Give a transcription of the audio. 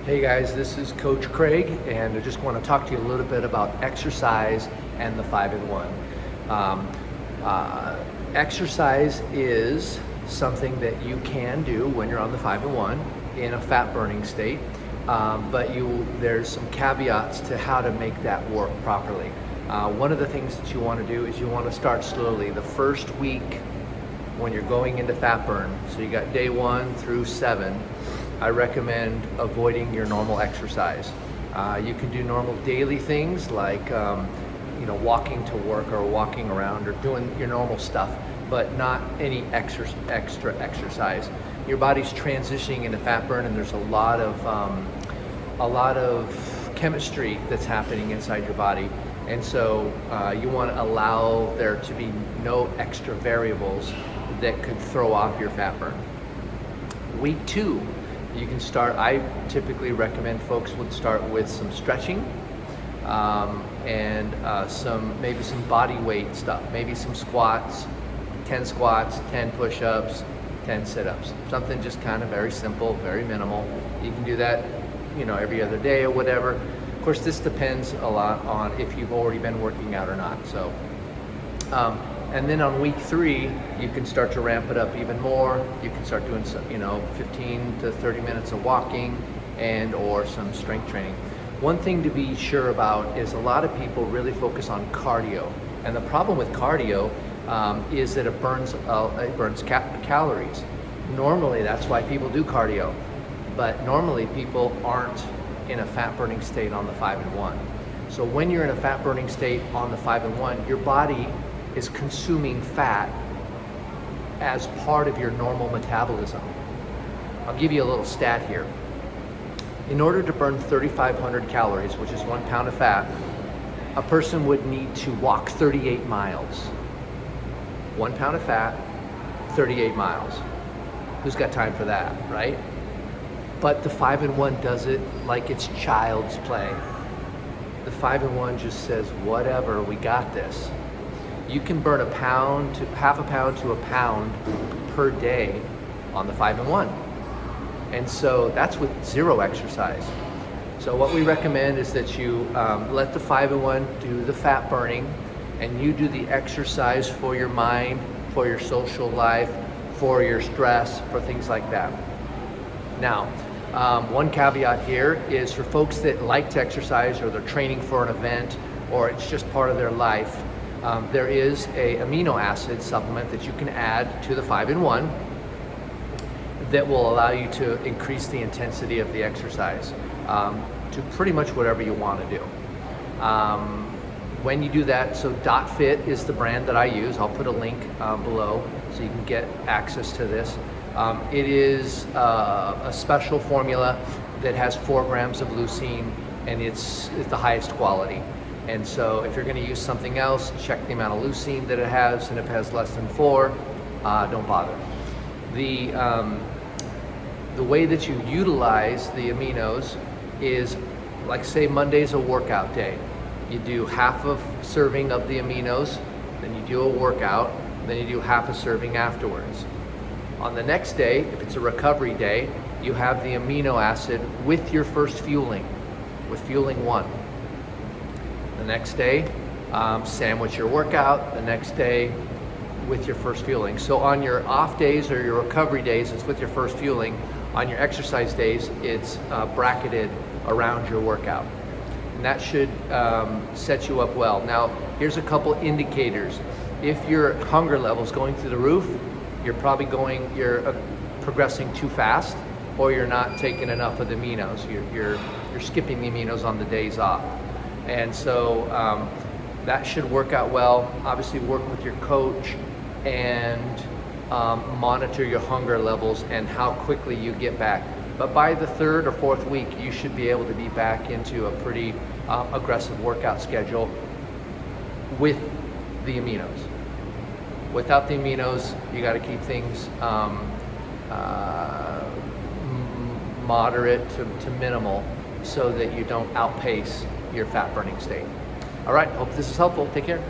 Hey guys, this is Coach Craig, and I just want to talk to you a little bit about exercise and the 5-in-1. Exercise is something that you can do when you're on the 5-in-1 in a fat burning state, but there's some caveats to how to make that work properly. One of the things that you want to do is you want to start slowly. The first week when you're going into fat burn, so you got day 1 through 7, I recommend avoiding your normal exercise. You can do normal daily things like walking to work or walking around or doing your normal stuff, but not any extra exercise. Your body's transitioning into fat burn, and there's a lot of chemistry that's happening inside your body, and so you want to allow there to be no extra variables that could throw off your fat burn. Week 2, you can start. I typically recommend folks would start with some stretching and maybe some body weight stuff, maybe some squats, 10 squats, 10 push-ups, 10 sit-ups, something just kind of very simple, very minimal. You can do that, every other day or whatever. Of course, this depends a lot on if you've already been working out or not. So, and then on week 3, you can start to ramp it up even more. You can start doing some, 15 to 30 minutes of walking or some strength training. One thing to be sure about is a lot of people really focus on cardio, and the problem with cardio is that it burns calories. Normally, that's why people do cardio, but normally people aren't in a fat burning state on the 5-in-1. So when you're in a fat burning state on the 5-in-1, your body is consuming fat as part of your normal metabolism. I'll give you a little stat here. In order to burn 3,500 calories, which is 1 pound of fat, a person would need to walk 38 miles. 1 pound of fat, 38 miles. Who's got time for that, right? But the 5-in-1 does it like it's child's play. The 5-in-1 just says, whatever, we got this. You can burn half a pound to a pound per day on the 5-in-1. And so that's with 0 exercise. So what we recommend is that you let the 5-in-1 do the fat burning, and you do the exercise for your mind, for your social life, for your stress, for things like that. Now, one caveat here is for folks that like to exercise, or they're training for an event, or it's just part of their life. There is a amino acid supplement that you can add to the 5-in-1 that will allow you to increase the intensity of the exercise to pretty much whatever you want to do. When you do that, so DotFit is the brand that I use. I'll put a link below so you can get access to this. It is a special formula that has 4 grams of leucine, and it's the highest quality. And so if you're going to use something else, check the amount of leucine that it has, and if it has less than 4, don't bother. The way that you utilize the aminos is, like, say Monday's a workout day. You do half a serving of the aminos, then you do a workout, then you do half a serving afterwards. On the next day, if it's a recovery day, you have the amino acid with your first fueling, with fueling 1. The next day, sandwich your workout. The next day, with your first fueling. So on your off days or your recovery days, it's with your first fueling. On your exercise days, it's bracketed around your workout. And that should set you up well. Now, here's a couple indicators. If your hunger level's going through the roof, you're progressing too fast, or you're not taking enough of the aminos. You're skipping the aminos on the days off. And so that should work out well. Obviously, work with your coach and monitor your hunger levels and how quickly you get back. But by the 3rd or 4th week, you should be able to be back into a pretty aggressive workout schedule with the aminos. Without the aminos, you got to keep things moderate to minimal so that you don't outpace your fat burning state. All right, hope this is helpful. Take care.